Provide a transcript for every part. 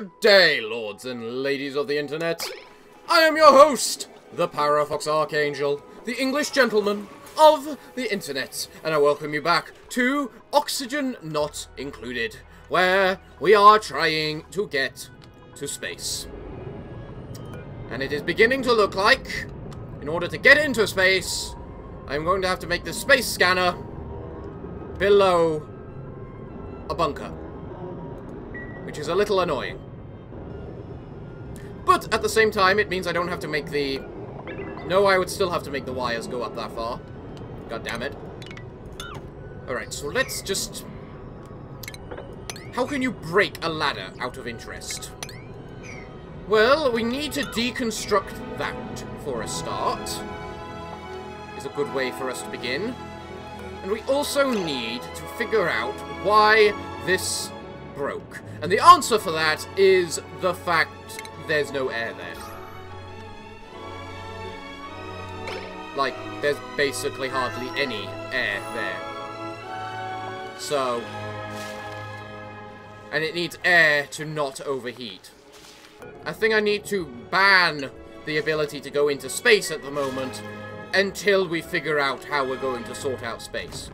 Good day, lords and ladies of the internet. I am your host, the Parafox Archangel, the English gentleman of the internet, and I welcome you back to Oxygen Not Included, where we are trying to get to space. And it is beginning to look like, in order to get into space, I'm going to have to make the space scanner below a bunker, which is a little annoying. But at the same time, it means I don't have to make the... No, I would still have to make the wires go up that far. God damn it. Alright, so let's just... How can you break a ladder out of interest? Well, we need to deconstruct that for a start. Is a good way for us to begin. And we also need to figure out why this broke. And the answer for that is the fact there's no air there. Like, there's basically hardly any air there. So... And it needs air to not overheat. I think I need to ban the ability to go into space at the moment until we figure out how we're going to sort out space.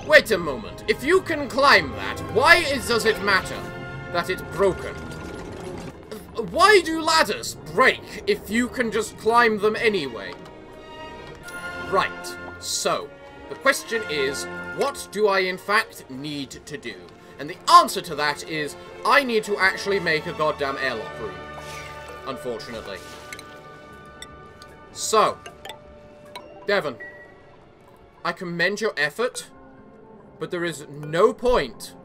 Wait a moment. If you can climb that, why does it matter that it's broken? Why do ladders break if you can just climb them anyway? Right. So, the question is, what do I in fact need to do? And the answer to that is, I need to actually make a goddamn airlock room. Unfortunately. So, Devon, I commend your effort, but there is no point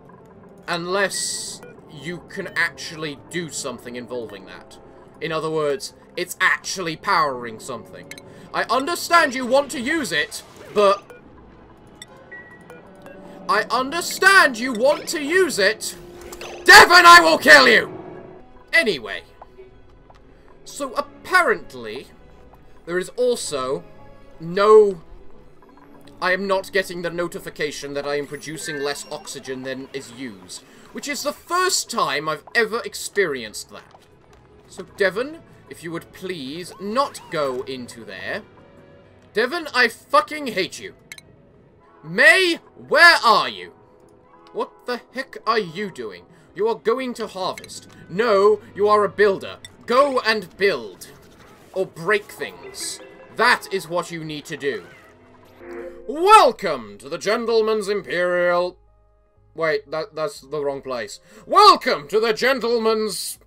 unless you can actually do something involving that. In other words, it's actually powering something. I understand you want to use it, but... I understand you want to use it. Devon, I will kill you! Anyway. So apparently... There is also no... I am not getting the notification that I am producing less oxygen than is used. Which is the first time I've ever experienced that. So, Devon, if you would please not go into there. Devon, I fucking hate you. May, where are you? What the heck are you doing? You are going to harvest. No, you are a builder. Go and build. Or break things. That is what you need to do. Welcome to the Gentleman's Imperial... Wait, that's the wrong place. Welcome to the Gentleman's...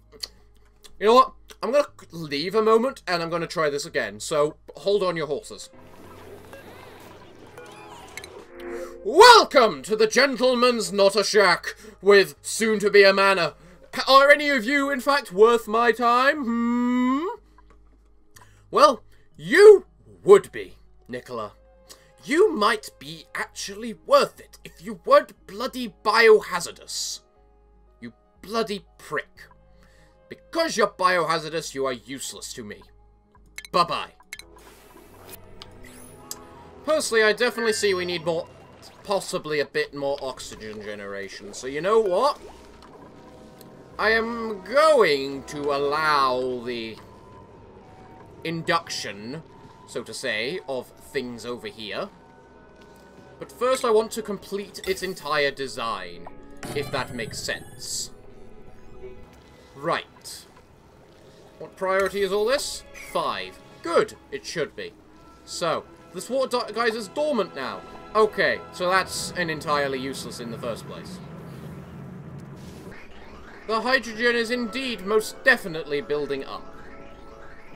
You know what? I'm gonna leave a moment, and I'm gonna try this again. So, hold on your horses. Welcome to the Gentleman's Not a Shack, with soon-to-be a manor. Are any of you, in fact, worth my time? Well, you would be, Nicola. You might be actually worth it if you weren't bloody biohazardous. You bloody prick. Because you're biohazardous, you are useless to me. Bye-bye. Personally, I definitely see we need more, possibly a bit more oxygen generation. So you know what? I am going to allow the induction, so to say, of things over here. But first I want to complete its entire design, if that makes sense. Right. What priority is all this? 5. Good, it should be. So, this water guys is dormant now. Okay, so that's entirely useless in the first place. The hydrogen is indeed most definitely building up.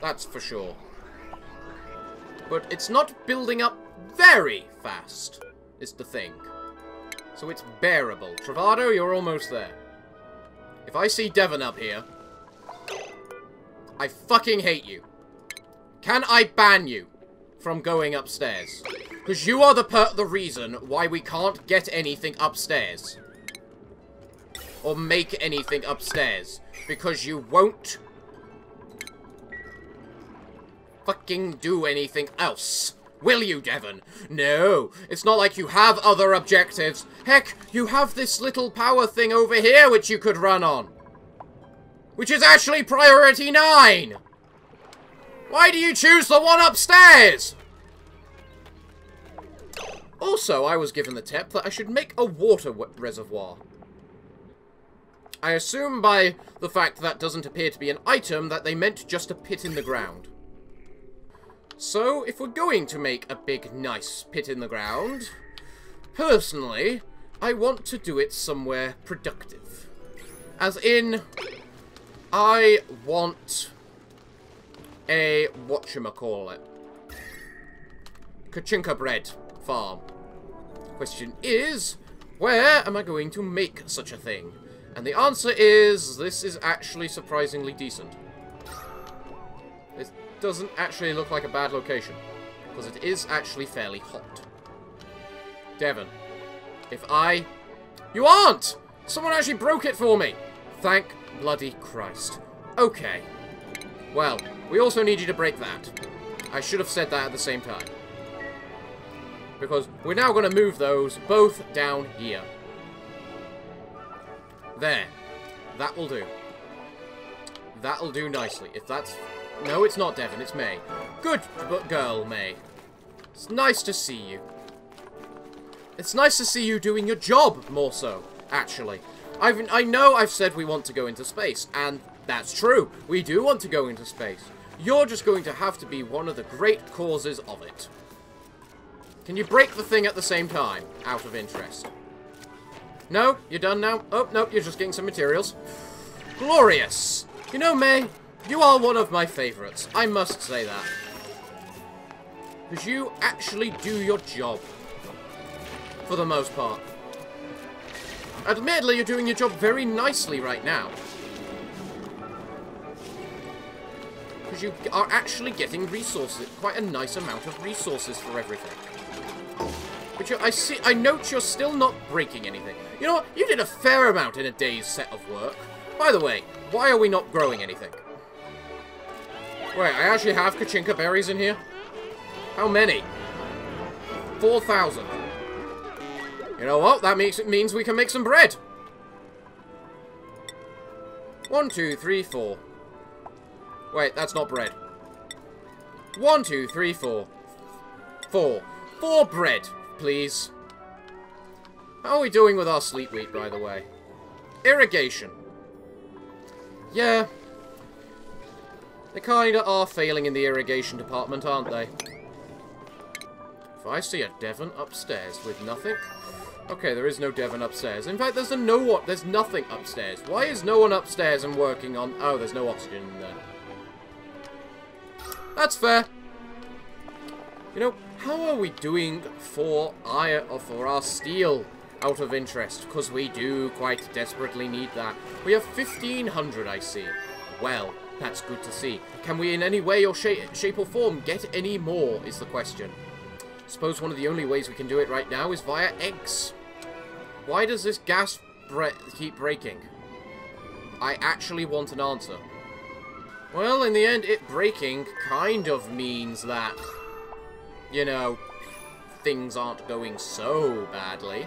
That's for sure. But it's not building up very fast, is the thing. So it's bearable. Travado, you're almost there. If I see Devon up here, I fucking hate you. Can I ban you from going upstairs? Because you are the reason why we can't get anything upstairs. Or make anything upstairs. Because you won't fucking do anything else Will you, Devon? No, it's not like you have other objectives. Heck, you have this little power thing over here which you could run on. Which is actually priority 9! Why do you choose the one upstairs? Also, I was given the tip that I should make a water reservoir. I assume by the fact that doesn't appear to be an item that they meant just a pit in the ground. So, if we're going to make a big, nice pit in the ground, personally, I want to do it somewhere productive. As in, I want a whatchamacallit, Kachinka bread farm. Question is, where am I going to make such a thing? And the answer is, this is actually surprisingly decent. It doesn't actually look like a bad location, because it is actually fairly hot. Devon, if I... You aren't! Someone actually broke it for me! Thank bloody Christ. Okay. Well, we also need you to break that. I should have said that at the same time. Because we're now going to move those both down here. There. That will do. That'll do nicely. If that's... No, it's not Devon, it's May. Good girl, May. It's nice to see you. It's nice to see you doing your job, more so, actually. I know I've said we want to go into space, and that's true. We do want to go into space. You're just going to have to be one of the great causes of it. Can you break the thing at the same time, out of interest? No? You're done now? Oh, no, you're just getting some materials. Glorious! You know, May, you are one of my favourites. I must say that. Because you actually do your job. For the most part. Admittedly, you're doing your job very nicely right now. Because you are actually getting resources. Quite a nice amount of resources for everything. But I note you're still not breaking anything. You know what? You did a fair amount in a day's set of work. By the way, why are we not growing anything? Wait, I actually have Kachinka berries in here? How many? 4,000. You know what? That means we can make some bread. 1, 2, 3, 4. Wait, that's not bread. 1, 2, 3, 4. 4. 4 bread, please. How are we doing with our sleep wheat, by the way? Irrigation. Yeah. They kinda are failing in the irrigation department, aren't they? If I see a Devon upstairs with nothing... Okay, there is no Devon upstairs. In fact, there's nothing upstairs. Why is no one upstairs and working on... Oh, there's no oxygen in there. That's fair. You know, how are we doing for our steel, out of interest? Because we do quite desperately need that. We have 1,500, I see. Well, that's good to see. Can we in any way or shape or form get any more, is the question. Suppose one of the only ways we can do it right now is via eggs. Why does this gas keep breaking? I actually want an answer. Well, in the end, it breaking kind of means that, you know, things aren't going so badly.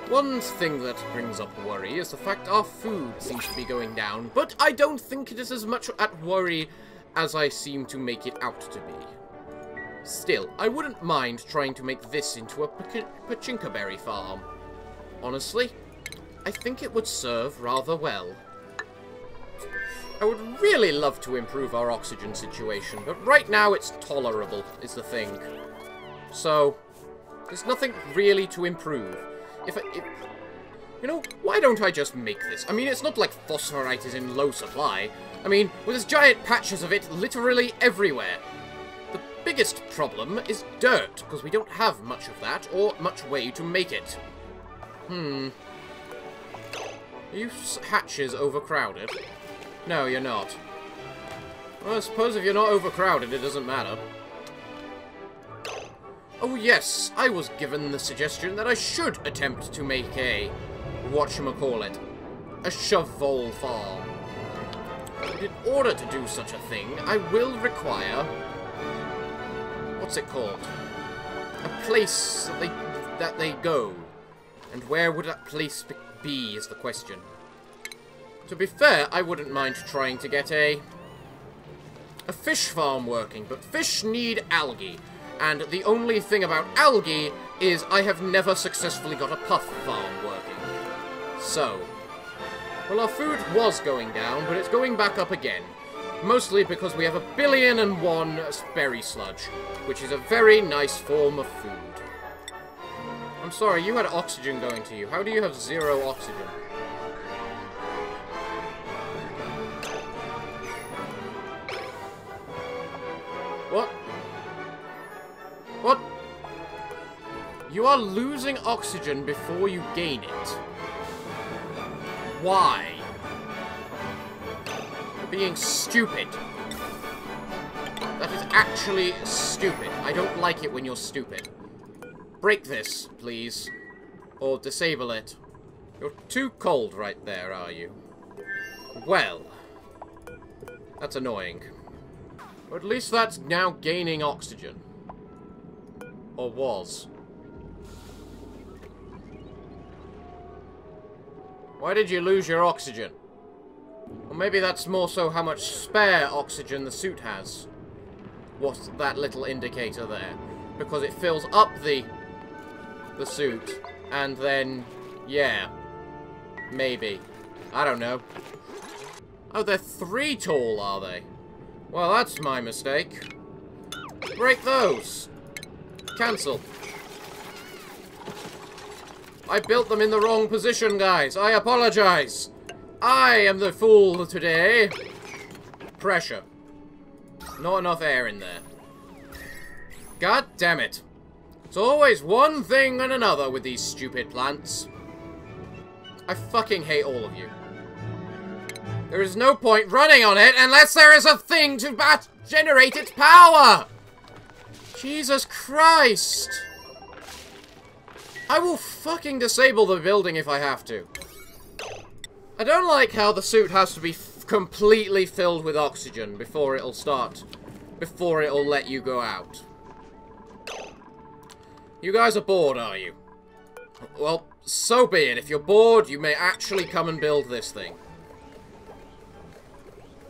One thing that brings up worry is the fact our food seems to be going down, but I don't think it is as much at worry as I seem to make it out to be. Still, I wouldn't mind trying to make this into a Pachinka berry farm. Honestly, I think it would serve rather well. I would really love to improve our oxygen situation, but right now it's tolerable, is the thing. So, there's nothing really to improve. You know, why don't I just make this? I mean, it's not like phosphorite is in low supply. I mean, there's giant patches of it literally everywhere. The biggest problem is dirt, because we don't have much of that, or much way to make it. Are you hatches overcrowded? No, you're not. Well, I suppose if you're not overcrowded, it doesn't matter. Oh yes, I was given the suggestion that I should attempt to make a... whatchamacallit? A shovel farm. In order to do such a thing, I will require... what's it called? A place that they go. And where would that place be is the question. To be fair, I wouldn't mind trying to get a fish farm working, but fish need algae. And the only thing about algae is I have never successfully got a puff farm working. So, well, our food was going down, but it's going back up again. Mostly because we have 1,000,000,001 berry sludge, which is a very nice form of food. I'm sorry, you had oxygen going to you. How do you have 0 oxygen? What? What? You are losing oxygen before you gain it. Why? You're being stupid. That is actually stupid. I don't like it when you're stupid. Break this, please. Or disable it. You're too cold right there, are you? Well. That's annoying. But at least that's now gaining oxygen. Or was. Why did you lose your oxygen? Or maybe that's more so how much spare oxygen the suit has. What's that little indicator there? Because it fills up the suit, and then, yeah. Maybe. I don't know. Oh, they're 3 tall, are they? Well, that's my mistake. Break those. Cancel. I built them in the wrong position, guys. I apologize. I am the fool today. Pressure. Not enough air in there. God damn it. It's always one thing and another with these stupid plants. I fucking hate all of you. There is no point running on it unless there is a thing to generate its power! Jesus Christ! I will fucking disable the building if I have to. I don't like how the suit has to be completely filled with oxygen before it'll let you go out. You guys are bored, are you? Well, so be it. If you're bored, you may actually come and build this thing.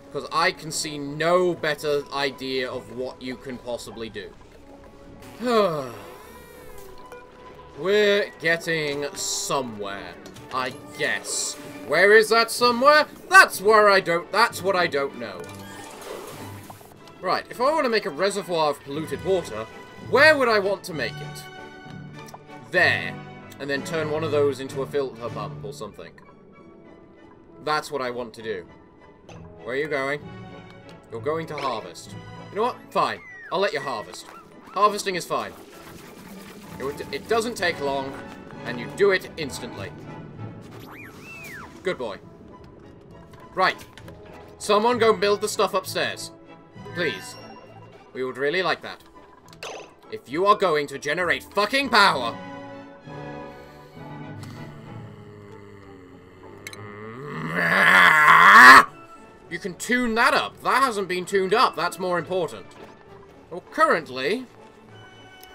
Because I can see no better idea of what you can possibly do. We're getting somewhere, I guess. Where is that somewhere? That's what I don't know. Right, if I want to make a reservoir of polluted water, where would I want to make it? There. And then turn one of those into a filter pump or something. That's what I want to do. Where are you going? You're going to harvest. You know what? Fine. I'll let you harvest. Harvesting is fine. It doesn't take long, and you do it instantly. Good boy. Right. Someone go build the stuff upstairs. Please. We would really like that. If you are going to generate fucking power... You can tune that up. That hasn't been tuned up. That's more important. Well, currently,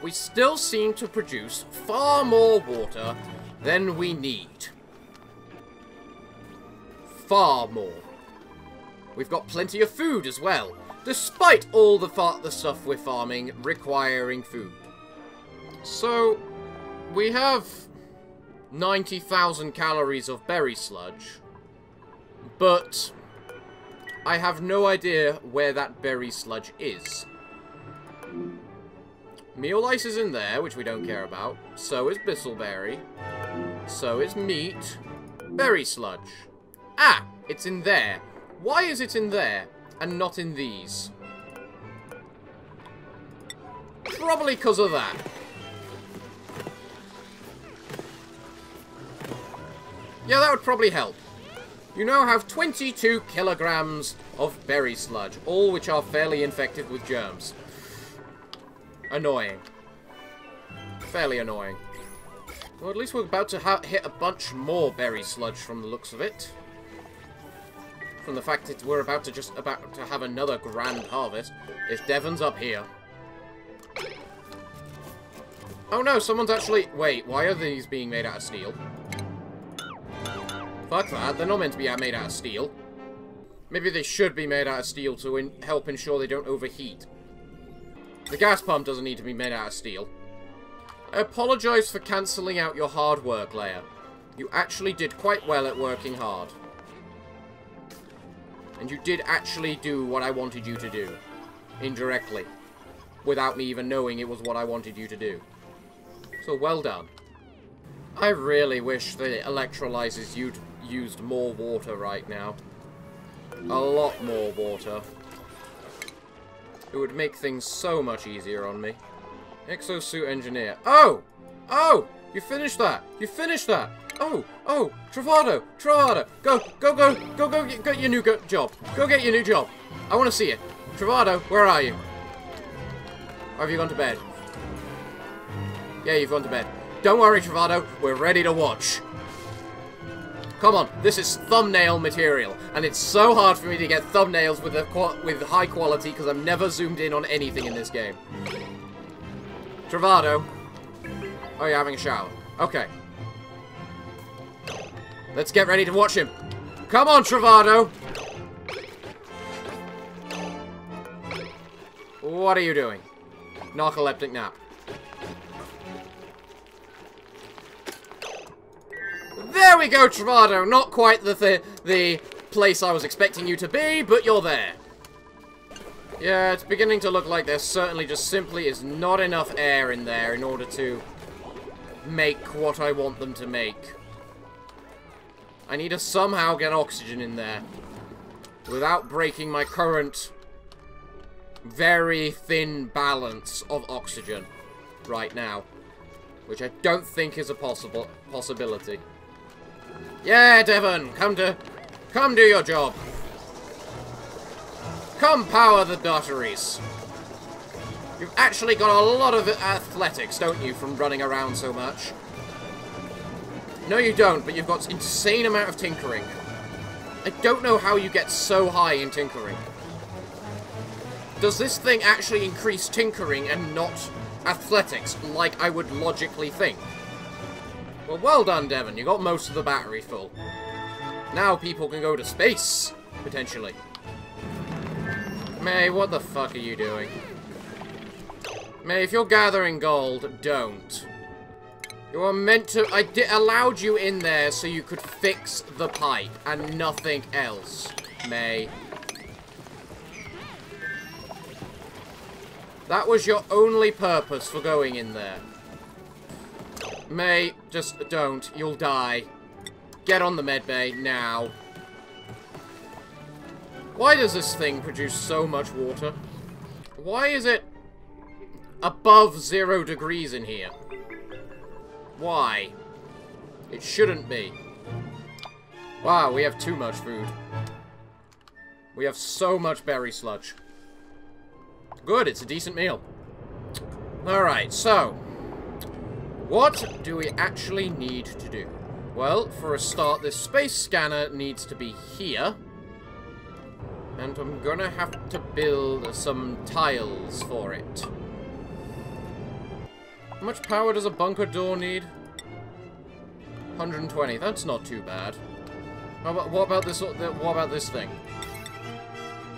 we still seem to produce far more water than we need. Far more. We've got plenty of food as well, despite all the stuff we're farming requiring food. So, we have 90,000 calories of berry sludge, but I have no idea where that berry sludge is. Meal ice is in there, which we don't care about. So is bristleberry. So is meat. Berry sludge. Ah! It's in there. Why is it in there and not in these? Probably because of that. Yeah, that would probably help. You now have 22 kilograms of berry sludge, all which are fairly infected with germs. Annoying. Fairly annoying. Well, at least we're about to hit a bunch more berry sludge from the looks of it. From the fact that we're just about to have another grand harvest. If Devon's up here. Oh no, someone's actually... Wait, why are these being made out of steel? Fuck that, they're not meant to be made out of steel. Maybe they should be made out of steel to help ensure they don't overheat. The gas pump doesn't need to be made out of steel. I apologise for cancelling out your hard work, Leia. You actually did quite well at working hard. And you did actually do what I wanted you to do. Indirectly. Without me even knowing it was what I wanted you to do. So well done. I really wish the electrolyzers used more water right now. A lot more water. It would make things so much easier on me. Exosuit engineer. Oh! Oh! You finished that! You finished that! Oh! Oh! Travado! Travado! Go! Go! Go! Go! Go! Get your new job! Go get your new job! I want to see it! Travado, where are you? Or have you gone to bed? Yeah, you've gone to bed. Don't worry, Travado. We're ready to watch. Come on, this is thumbnail material, and it's so hard for me to get thumbnails with high quality because I'm never zoomed in on anything in this game. Travado. Oh, you're having a shower. Okay. Let's get ready to watch him. Come on, Travado. What are you doing? Narcoleptic nap. There we go, Travado. Not quite the place I was expecting you to be, but you're there. Yeah, it's beginning to look like there certainly just simply is not enough air in there in order to make what I want them to make. I need to somehow get oxygen in there without breaking my current very thin balance of oxygen right now, which I don't think is a possibility. Yeah, Devon, come do your job. Come power the batteries. You've actually got a lot of athletics, don't you, from running around so much? No, you don't, but you've got insane amount of tinkering. I don't know how you get so high in tinkering. Does this thing actually increase tinkering and not athletics, like I would logically think? Well done, Devon. You got most of the battery full. Now people can go to space, potentially. May, what the fuck are you doing? May, if you're gathering gold, don't. You are meant to... I allowed you in there so you could fix the pipe and nothing else, May. That was your only purpose for going in there. May, just don't. You'll die. Get on the medbay now. Why does this thing produce so much water? Why is it above 0 degrees in here? Why? It shouldn't be. Wow, we have too much food. We have so much berry sludge. Good, it's a decent meal. Alright, so what do we actually need to do? Well, for a start, this space scanner needs to be here. And I'm gonna have to build some tiles for it. How much power does a bunker door need? 120. That's not too bad. What about this thing?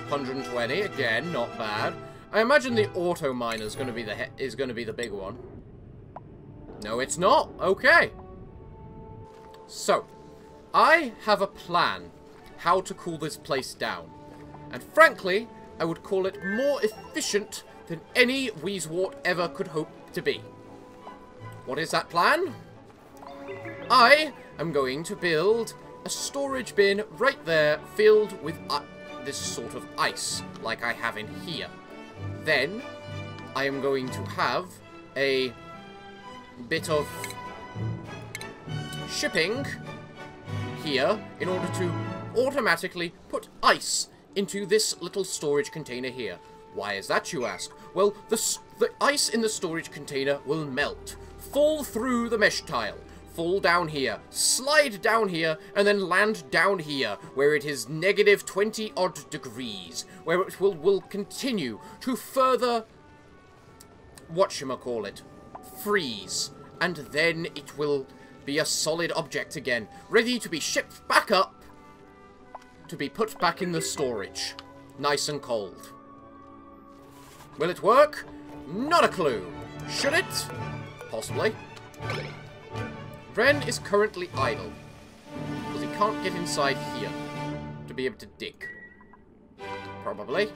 120 again, not bad. I imagine the auto miner is going to be the big one. No, it's not. Okay. So, I have a plan how to cool this place down. And frankly, I would call it more efficient than any Wheezewort ever could hope to be. What is that plan? I am going to build a storage bin right there filled with this sort of ice, like I have in here. Then, I am going to have a bit of shipping here in order to automatically put ice into this little storage container here. Why is that, you ask? Well, the ice in the storage container will melt, fall through the mesh tile, fall down here, slide down here, and then land down here, where it is negative 20-odd degrees, where it will continue to further, whatchamacallit, freeze, and then it will be a solid object again, ready to be shipped back up, to be put back in the storage, nice and cold. Will it work? Not a clue. Should it? Possibly. Ren is currently idle, because he can't get inside here to be able to dig. Probably.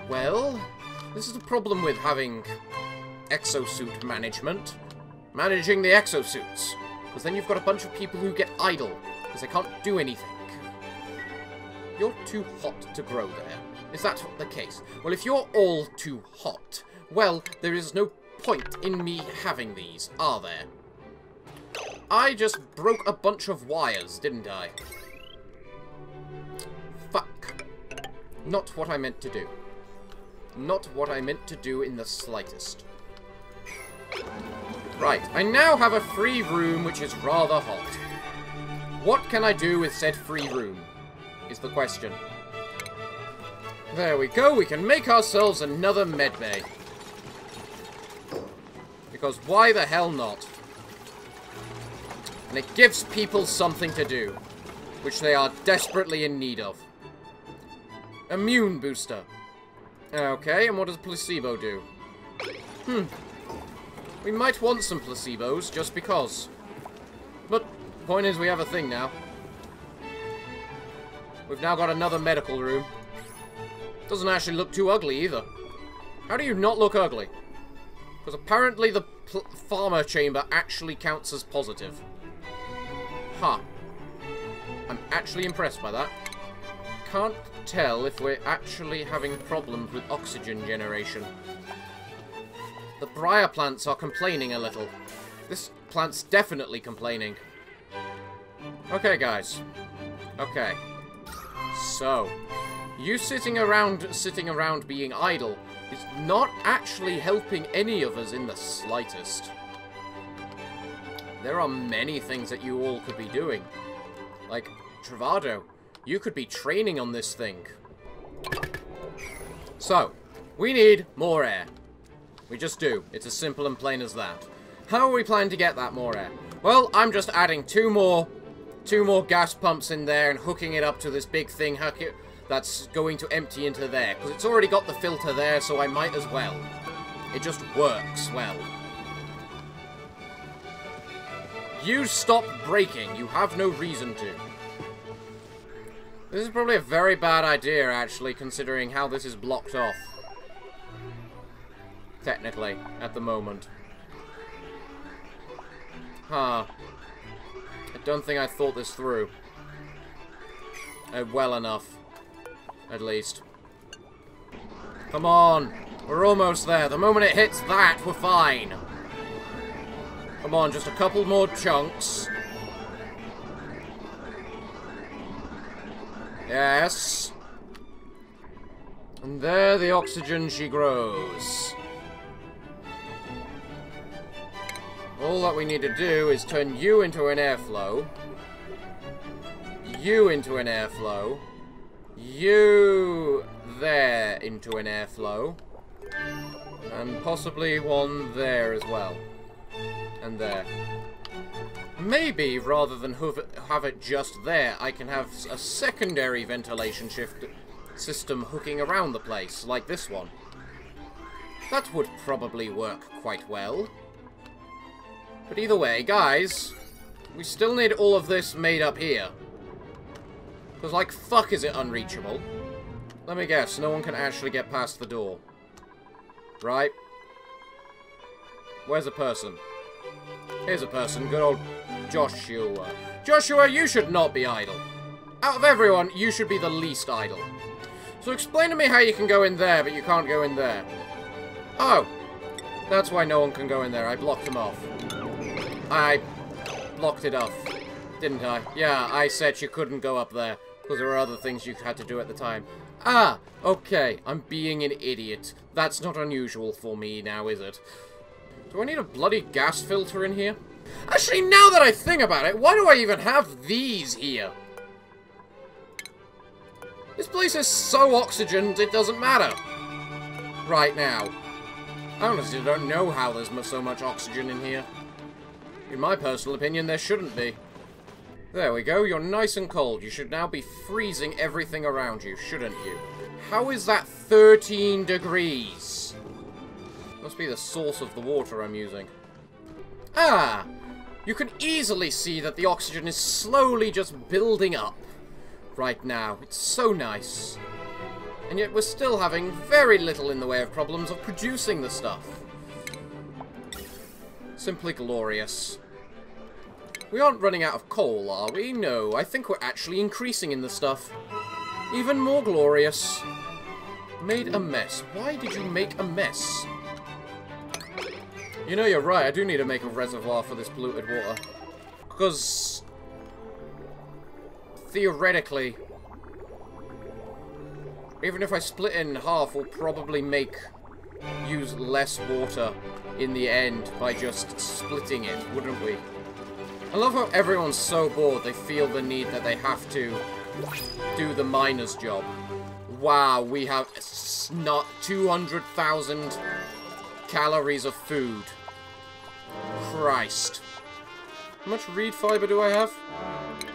Well, this is the problem with having exosuit management. Managing the exosuits. Because then you've got a bunch of people who get idle, because they can't do anything. You're too hot to grow there. Is that the case? Well, if you're all too hot, well, there is no point in me having these, are there? I just broke a bunch of wires, didn't I? Fuck. Not what I meant to do. Not what I meant to do in the slightest. Right, I now have a free room which is rather hot. What can I do with said free room? Is the question. There we go, we can make ourselves another medbay. Because why the hell not? And it gives people something to do, which they are desperately in need of. Immune booster. Okay, and what does placebo do? We might want some placebos, just because. But, point is, we have a thing now. We've now got another medical room. Doesn't actually look too ugly, either. How do you not look ugly? Because apparently the pharma chamber actually counts as positive. Huh. I'm actually impressed by that. Can't tell if we're actually having problems with oxygen generation. The briar plants are complaining a little. This plant's definitely complaining. Okay, guys. Okay. So, you sitting around being idle is not actually helping any of us in the slightest. There are many things that you all could be doing. Like, Travado, you could be training on this thing. So, we need more air. We just do. It's as simple and plain as that. How are we planning to get that more air? Well, I'm just adding two more gas pumps in there and hooking it up to this big thing that's going to empty into there. Because it's already got the filter there, so I might as well. It just works well. You stop braking. You have no reason to. This is probably a very bad idea, actually, considering how this is blocked off. Technically, at the moment. Huh. I don't think I thought this through. Well enough. At least. Come on. We're almost there. The moment it hits that, we're fine. Come on, just a couple more chunks. Yes. And there the oxygen she grows. All that we need to do is turn you into an airflow. You into an airflow. You there into an airflow. And possibly one there as well. And there. Maybe, rather than have it just there, I can have a secondary ventilation system hooking around the place, like this one. That would probably work quite well. But either way, guys, we still need all of this made up here. Because, like, fuck is it unreachable? Let me guess, no one can actually get past the door. Right? Where's a person? Here's a person, good old Joshua. Joshua, you should not be idle. Out of everyone, you should be the least idle. So explain to me how you can go in there, but you can't go in there. Oh. That's why no one can go in there. I blocked him off. I blocked it off, didn't I? Yeah, I said you couldn't go up there, because there were other things you had to do at the time. Ah, okay, I'm being an idiot. That's not unusual for me now, is it? Do I need a bloody gas filter in here? Actually, now that I think about it, why do I even have these here? This place is so oxygened, it doesn't matter. Right now. I honestly don't know how there's so much oxygen in here. In my personal opinion, there shouldn't be. There we go, you're nice and cold. You should now be freezing everything around you, shouldn't you? How is that 13 degrees? Must be the source of the water I'm using. Ah! You can easily see that the oxygen is slowly just building up right now. It's so nice. And yet we're still having very little in the way of problems of producing the stuff. Simply glorious. We aren't running out of coal, are we? No, I think we're actually increasing in the stuff. Even more glorious. Made a mess. Why did you make a mess? You know, you're right, I do need to make a reservoir for this polluted water. Because... theoretically... even if I split it in half, we'll probably use less water in the end by just splitting it, wouldn't we? I love how everyone's so bored they feel the need that they have to do the miner's job. Wow, we have not 200,000 calories of food. Christ. How much reed fiber do I have?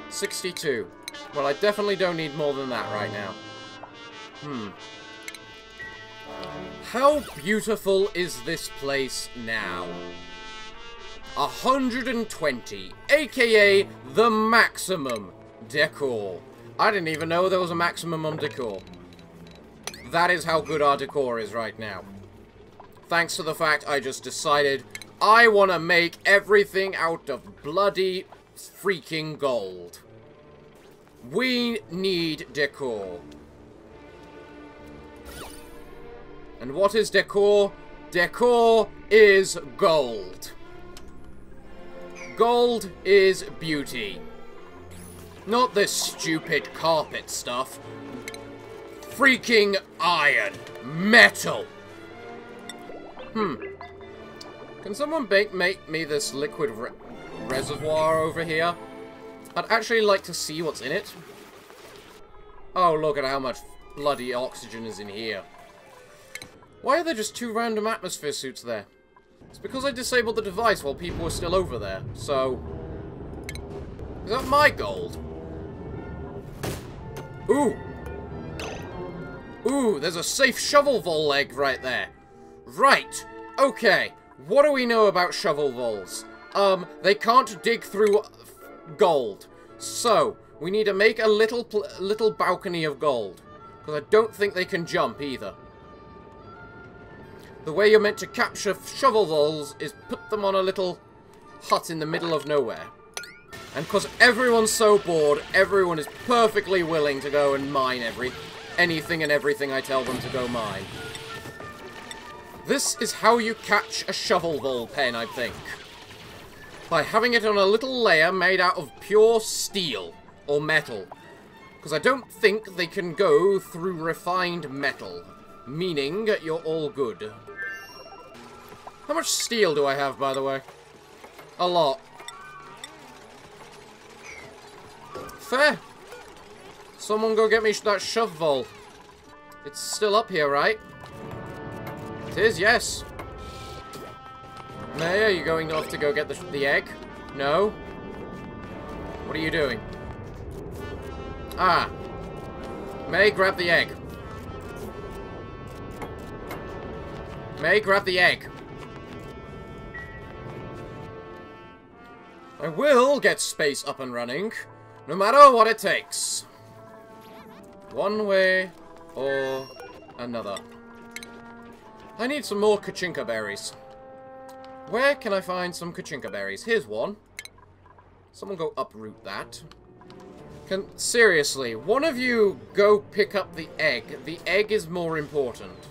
62. Well, I definitely don't need more than that right now. How beautiful is this place now? 120, aka the maximum decor. I didn't even know there was a maximum on decor. That is how good our decor is right now. Thanks to the fact I just decided I want to make everything out of bloody freaking gold. We need decor. And what is decor? Decor is gold. Gold is beauty. Not this stupid carpet stuff. Freaking iron. Metal. Can someone make me this liquid reservoir over here? I'd actually like to see what's in it. Oh, look at how much bloody oxygen is in here. Why are there just 2 random atmosphere suits there? It's because I disabled the device while people were still over there, so... is that my gold? Ooh! Ooh, there's a safe shovel vole egg right there. Right, okay. What do we know about shovel voles? They can't dig through gold. So, we need to make a little balcony of gold. Because I don't think they can jump either. The way you're meant to capture shovel voles is put them on a little hut in the middle of nowhere. And because everyone's so bored, everyone is perfectly willing to go and mine anything and everything I tell them to go mine. This is how you catch a shovel vole pen, I think. By having it on a little layer made out of pure steel or metal. Because I don't think they can go through refined metal. Meaning, you're all good. How much steel do I have, by the way? A lot. Fair. Someone go get me that shovel. It's still up here, right? It is, yes. May, are you going off to go get the egg? No? What are you doing? Ah. May, grab the egg. May, grab the egg. I will get space up and running, no matter what it takes. One way or another. I need some more kachinka berries. Where can I find some kachinka berries? Here's one. Someone go uproot that. Seriously, one of you go pick up the egg. The egg is more important.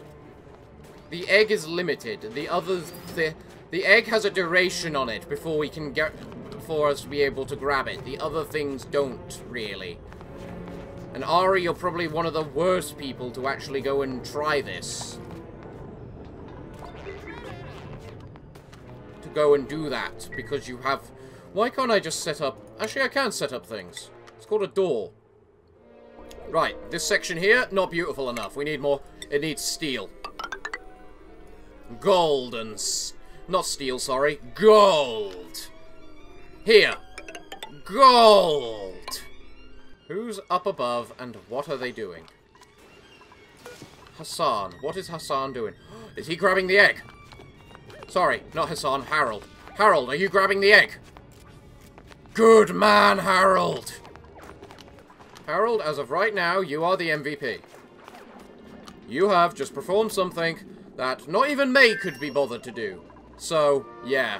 The egg is limited. The egg has a duration on it before we can get... for us to be able to grab it. The other things don't, really. And Ari, you're probably one of the worst people to actually go and try this. To go and do that, because you have... Why can't I just set up... Actually, I can set up things. It's called a door. Right, this section here, not beautiful enough. We need more... It needs steel. Gold and... not steel, sorry. Gold! Here. Gold! Who's up above, and what are they doing? Hassan. What is Hassan doing? Is he grabbing the egg? Sorry, not Hassan. Harold. Harold, are you grabbing the egg? Good man, Harold! Harold, as of right now, you are the MVP. You have just performed something that not even May could be bothered to do. So, yeah.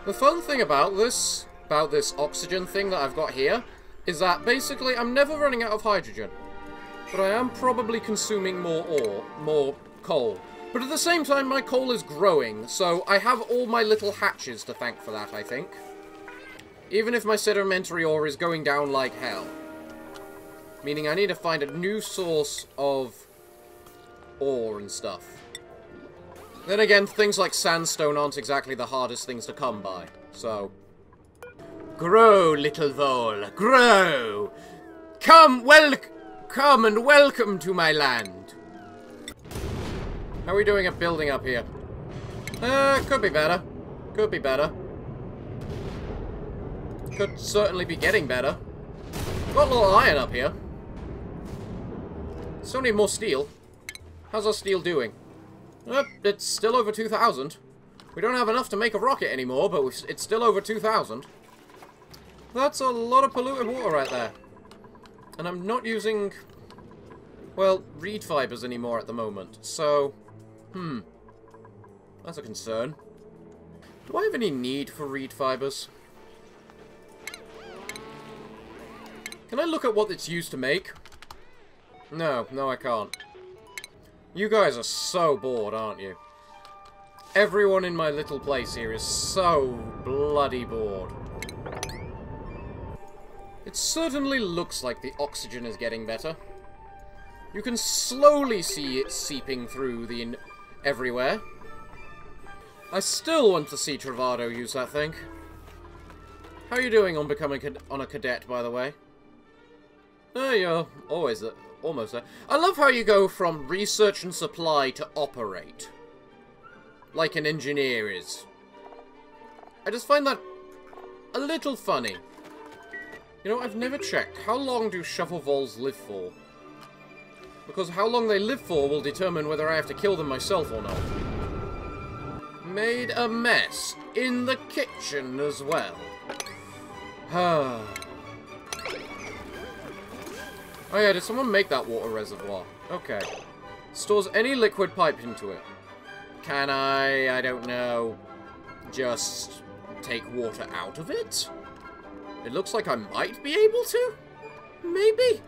The fun thing about this oxygen thing that I've got here, is that basically I'm never running out of hydrogen. But I am probably consuming more coal. But at the same time, my coal is growing, so I have all my little hatches to thank for that, I think. Even if my sedimentary ore is going down like hell. Meaning I need to find a new source of ore and stuff. Then again, things like sandstone aren't exactly the hardest things to come by, so... Grow, little vole, grow! Come and welcome to my land! How are we doing at building up here? Could be better. Could be better. Could certainly be getting better. Got a little iron up here. Still need more steel. How's our steel doing? It's still over 2,000. We don't have enough to make a rocket anymore, but it's still over 2,000. That's a lot of polluted water right there. And I'm not using, well, reed fibers anymore at the moment. So, that's a concern. Do I have any need for reed fibers? Can I look at what it's used to make? No, I can't. You guys are so bored, aren't you? Everyone in my little place here is so bloody bored. It certainly looks like the oxygen is getting better. You can slowly see it seeping through everywhere. I still want to see Travado use that thing. How are you doing on becoming a cadet, by the way? Oh, you're always almost there. I love how you go from research and supply to operate. Like an engineer is. I just find that a little funny. You know, I've never checked. How long do shovel voles live for? Because how long they live for will determine whether I have to kill them myself or not. Made a mess in the kitchen as well. Oh yeah, did someone make that water reservoir? Okay. Stores any liquid pipe into it. Can I don't know, just take water out of it? It looks like I might be able to? Maybe?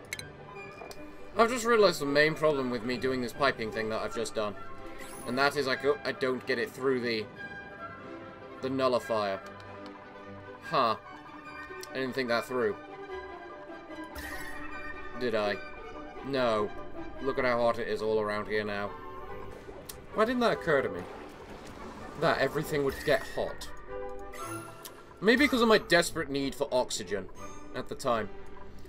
I've just realized the main problem with me doing this piping thing that I've just done. And that is I don't get it through the nullifier. Huh. I didn't think that through. Did I? No. Look at how hot it is all around here now. Why didn't that occur to me? That everything would get hot. Maybe because of my desperate need for oxygen at the time.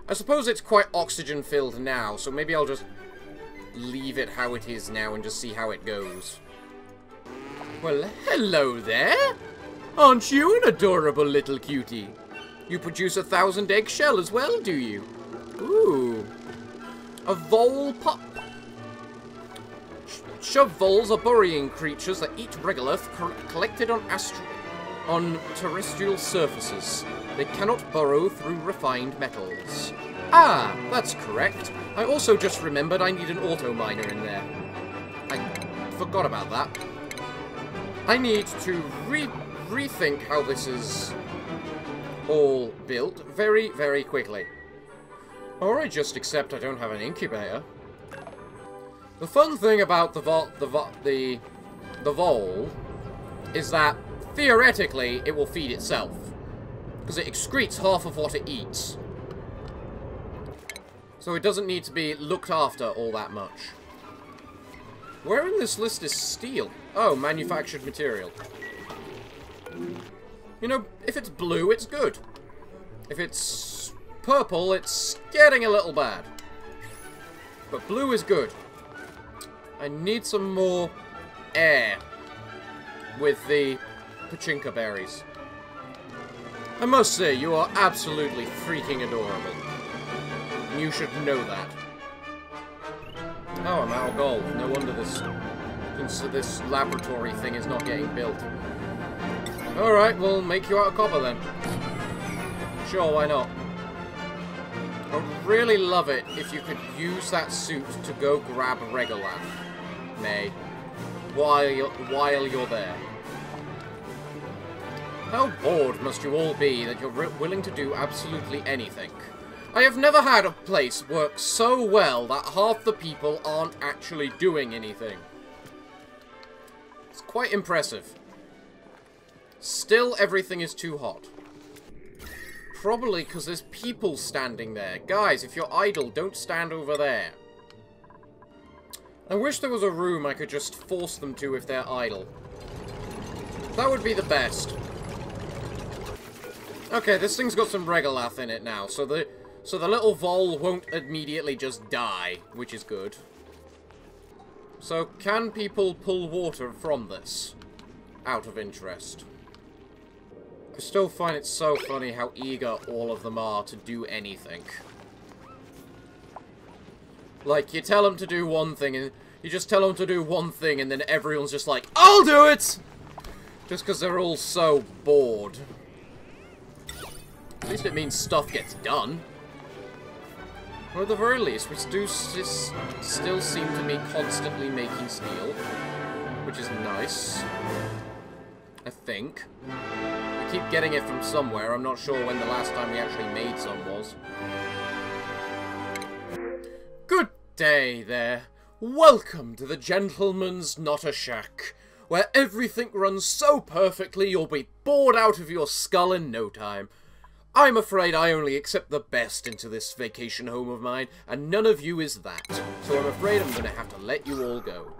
I suppose it's quite oxygen-filled now, so maybe I'll just leave it how it is now and just see how it goes. Well, hello there! Aren't you an adorable little cutie? You produce 1,000 eggshell as well, do you? Ooh. A vole pup. Shove voles are burrowing creatures that eat regolith collected on terrestrial surfaces. They cannot burrow through refined metals. Ah, that's correct. I also just remembered I need an auto miner in there. I forgot about that. I need to rethink how this is all built very, very quickly. Or I just accept I don't have an incubator. The fun thing about the vole is that theoretically it will feed itself, because it excretes half of what it eats. So it doesn't need to be looked after all that much. Where in this list is steel? Oh, manufactured material. You know, if it's blue, it's good. If it's purple, it's getting a little bad. But blue is good. I need some more air with the pachinko berries. I must say, you are absolutely freaking adorable. You should know that. Oh, I'm out of gold. No wonder this laboratory thing is not getting built. Alright, we'll make you out of copper then. Sure, why not? I'd really love it if you could use that suit to go grab Regolith, May, while you're there. How bored must you all be that you're willing to do absolutely anything? I have never had a place work so well that half the people aren't actually doing anything. It's quite impressive. Still, everything is too hot. Probably because there's people standing there. Guys, if you're idle, don't stand over there. I wish there was a room I could just force them to if they're idle. That would be the best. Okay, this thing's got some Regolith in it now, so the little vole won't immediately just die, which is good. So, can people pull water from this? Out of interest. I still find it so funny how eager all of them are to do anything. Like, you tell them to do one thing, and you just tell them to do one thing, and then everyone's just like, I'll do it! Just because they're all so bored. At least it means stuff gets done. Or at the very least, we do still seem to be constantly making steel. Which is nice. I think. We keep getting it from somewhere. I'm not sure when the last time we actually made some was. Good day there. Welcome to the Gentleman's Not a Shack, where everything runs so perfectly you'll be bored out of your skull in no time. I'm afraid I only accept the best into this vacation home of mine, and none of you is that. So I'm afraid I'm going to have to let you all go.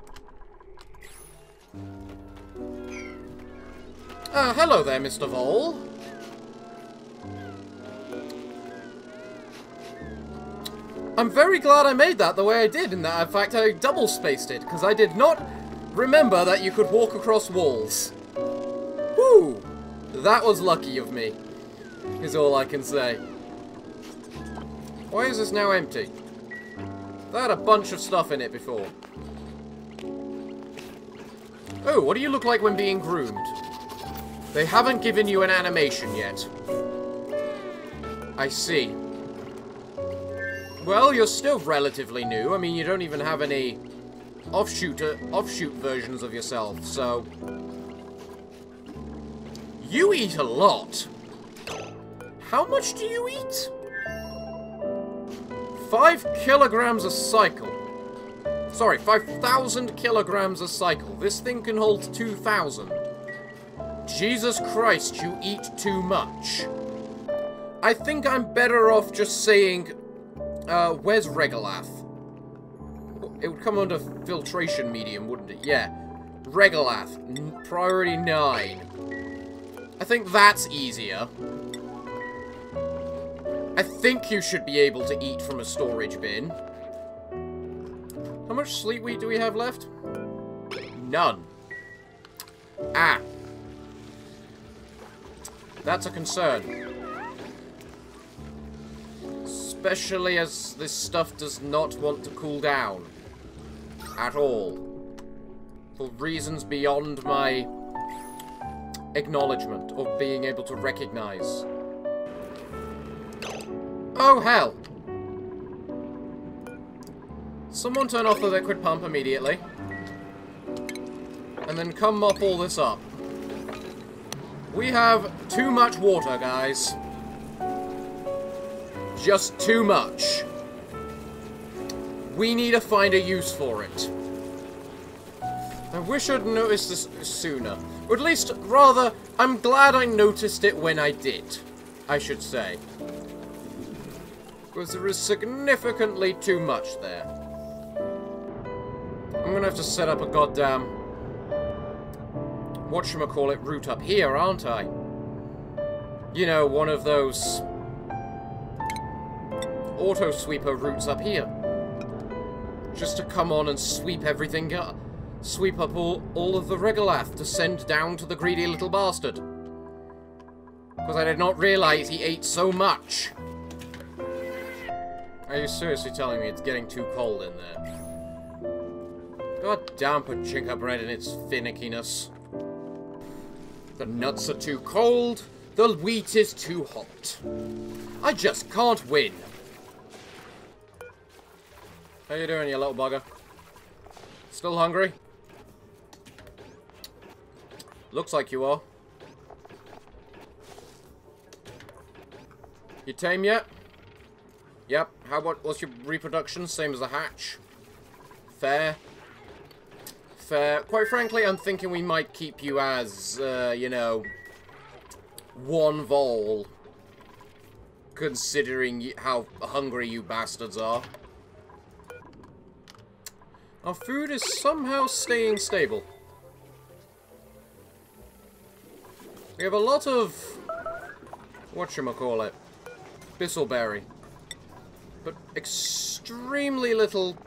Hello there, Mr. Vole. I'm very glad I made that the way I did, and that, in fact, I double-spaced it, because I did not remember that you could walk across walls. Whew! That was lucky of me. Is all I can say. Why is this now empty? That had a bunch of stuff in it before. Oh, what do you look like when being groomed? They haven't given you an animation yet. I see. Well, you're still relatively new. I mean, you don't even have any offshoot versions of yourself, so... You eat a lot. How much do you eat? 5 kilograms a cycle. Sorry, 5,000 kilograms a cycle. This thing can hold 2,000. Jesus Christ, you eat too much. I think I'm better off just saying, where's Regolith? It would come under filtration medium, wouldn't it? Yeah. Regolith, priority 9. I think that's easier. I think you should be able to eat from a storage bin. How much sleep wheat do we have left? None. Ah. That's a concern. Especially as this stuff does not want to cool down. At all. For reasons beyond my acknowledgement or being able to recognize. Oh, hell. Someone turn off the liquid pump immediately. And then come mop all this up. We have too much water, guys. Just too much. We need to find a use for it. I wish I'd noticed this sooner. Or at least, rather, I'm glad I noticed it when I did. I should say. Because there is significantly too much there. I'm gonna have to set up a goddamn whatchamacallit route up here, aren't I? You know, one of those auto sweeper routes up here. Just to come on and sweep everything up. sweep up all of the regolith to send down to the greedy little bastard. Because I did not realize he ate so much. Are you seriously telling me it's getting too cold in there? God damn pachinko bread and its finickiness. The nuts are too cold, the wheat is too hot. I just can't win. How you doing, you little bugger? Still hungry? Looks like you are. You tame yet? Yep. What's your reproduction? Same as a hatch. Fair. Fair. Quite frankly, I'm thinking we might keep you as, you know, one vol. Considering how hungry you bastards are. Our food is somehow staying stable. We have a lot of... whatchamacallit? Bristleberry. But extremely little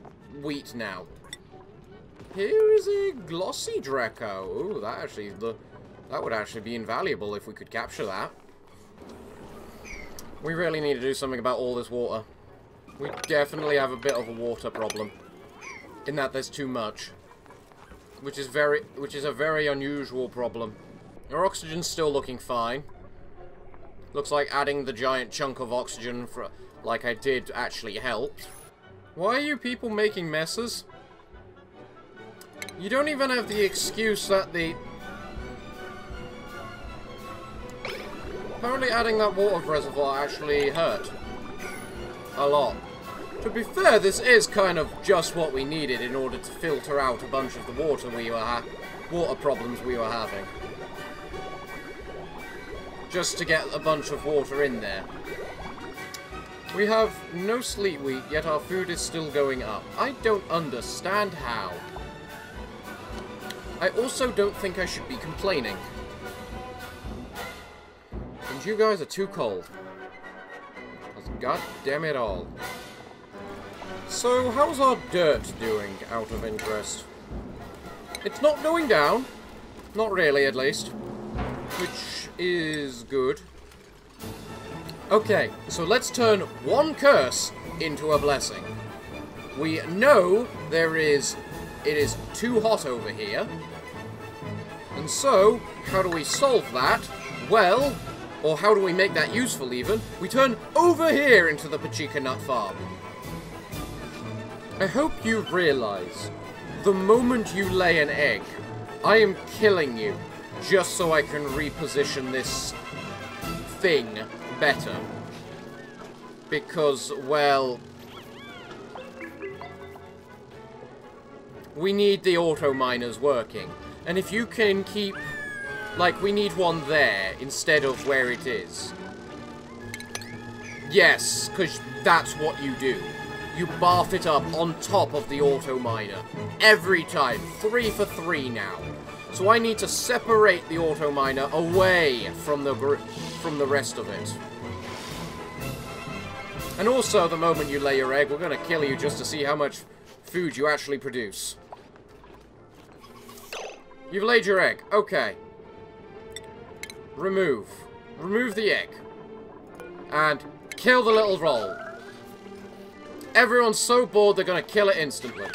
wheat now. Here is a glossy Draco. Ooh, that would actually be invaluable if we could capture that. We really need to do something about all this water. We definitely have a bit of a water problem. In that there's too much. Which is a very unusual problem. Our oxygen's still looking fine. Looks like adding the giant chunk of oxygen like I did actually helped. Why are you people making messes? You don't even have the excuse that the... Apparently adding that water reservoir actually hurt. A lot. To be fair, this is kind of just what we needed in order to filter out a bunch of the water problems we were having. Just to get a bunch of water in there. We have no sleet wheat, yet our food is still going up. I don't understand how. I also don't think I should be complaining. And you guys are too cold. God damn it all. So, how's our dirt doing, out of interest? It's not going down. Not really, at least. Which is good. Okay, so let's turn one curse into a blessing. We know it is too hot over here. And so, how do we solve that? Well, or how do we make that useful even? We turn over here into the Pachika Nut Farm. I hope you realize, the moment you lay an egg, I am killing you, just so I can reposition this thing better. Because, well, we need the auto miners working. And if you can keep, like, we need one there instead of where it is. Yes, because that's what you do. You barf it up on top of the auto miner. Every time. 3 for 3 now. So I need to separate the auto miner away from the rest of it. And also, the moment you lay your egg, we're going to kill you just to see how much food you actually produce. You've laid your egg. Okay. Remove. Remove the egg. And kill the little roll. Everyone's so bored they're going to kill it instantly.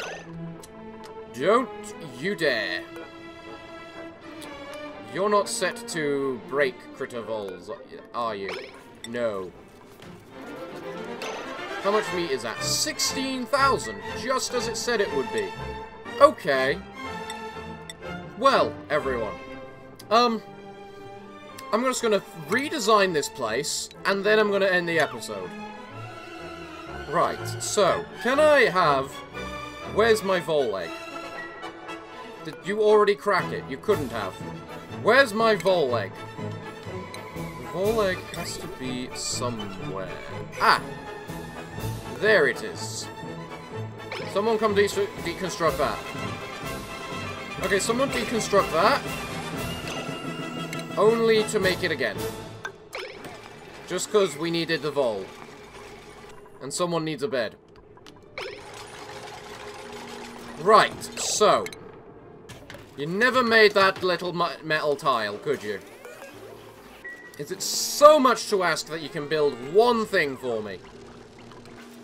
Don't you dare. You're not set to break critter voles, are you? No. How much meat is that? 16,000, just as it said it would be. Okay. Well, everyone. I'm just going to redesign this place, and then I'm going to end the episode. Right, so, can I have... Where's my vole egg? Did you already crack it? You couldn't have. Where's my vole egg? The vole egg has to be somewhere. Ah! There it is. Someone come deconstruct that. Okay, someone deconstruct that. Only to make it again. Just because we needed the vole. And someone needs a bed. Right, so. You never made that little metal tile, could you? Is it so much to ask that you can build one thing for me?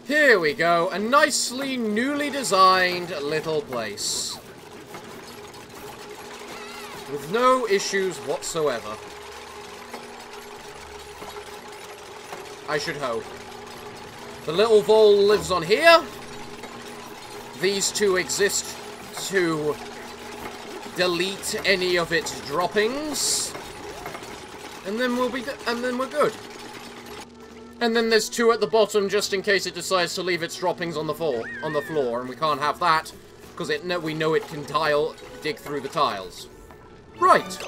Here we go, a nicely, newly designed little place. With no issues whatsoever. I should hope. The little vole lives on here. These two exist to delete any of its droppings. And then we're good. And then there's two at the bottom just in case it decides to leave its droppings on the floor, and we can't have that because we know it can dig through the tiles. Right.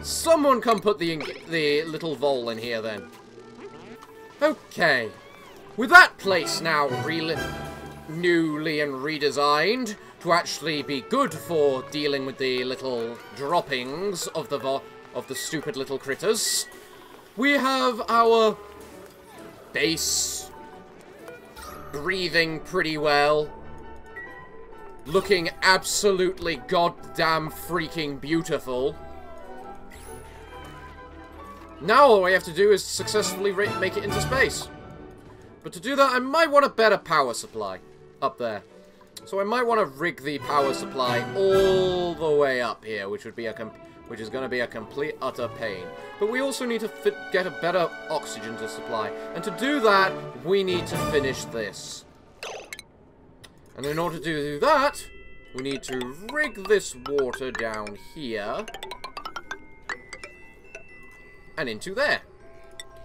Someone come put the little vole in here then. Okay. With that place now newly and redesigned to actually be good for dealing with the little droppings of the stupid little critters, we have our base breathing pretty well, looking absolutely goddamn freaking beautiful. Now all we have to do is successfully make it into space. But to do that, I might want a better power supply up there. So I might want to rig the power supply all the way up here, which is going to be a complete utter pain. But we also need to get a better oxygen to supply. And to do that, we need to finish this. And in order to do that, we need to rig this water down here. And into there.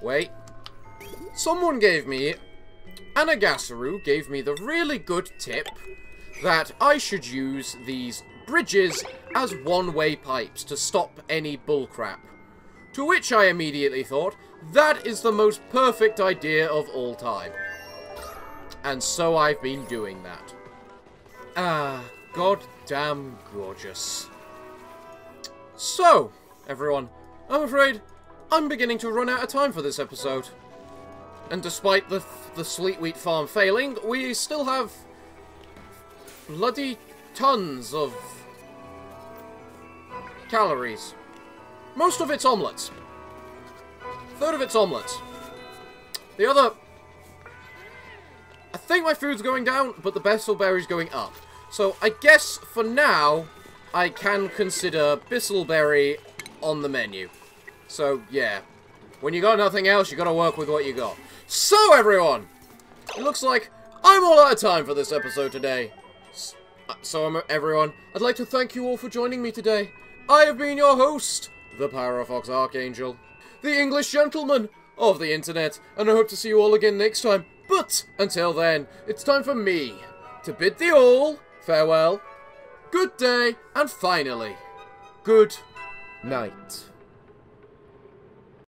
Wait. Someone gave me, Anagasaru gave me the really good tip that I should use these bridges as one-way pipes to stop any bullcrap. To which I immediately thought, that is the most perfect idea of all time. And so I've been doing that. Ah, goddamn gorgeous. So, everyone, I'm afraid I'm beginning to run out of time for this episode. And despite the Sweet Wheat Farm failing, we still have bloody tons of calories. Most of it's omelettes. A third of it's omelettes. The other... I think my food's going down, but the Bistleberry's going up. So I guess, for now, I can consider Bistleberry on the menu. So, yeah. When you got nothing else, you gotta work with what you got. So, everyone! It looks like I'm all out of time for this episode today. So, everyone, I'd like to thank you all for joining me today. I have been your host, the Parafox Archangel, the English gentleman of the internet, and I hope to see you all again next time. But, until then, it's time for me to bid thee all farewell, good day, and finally, good night.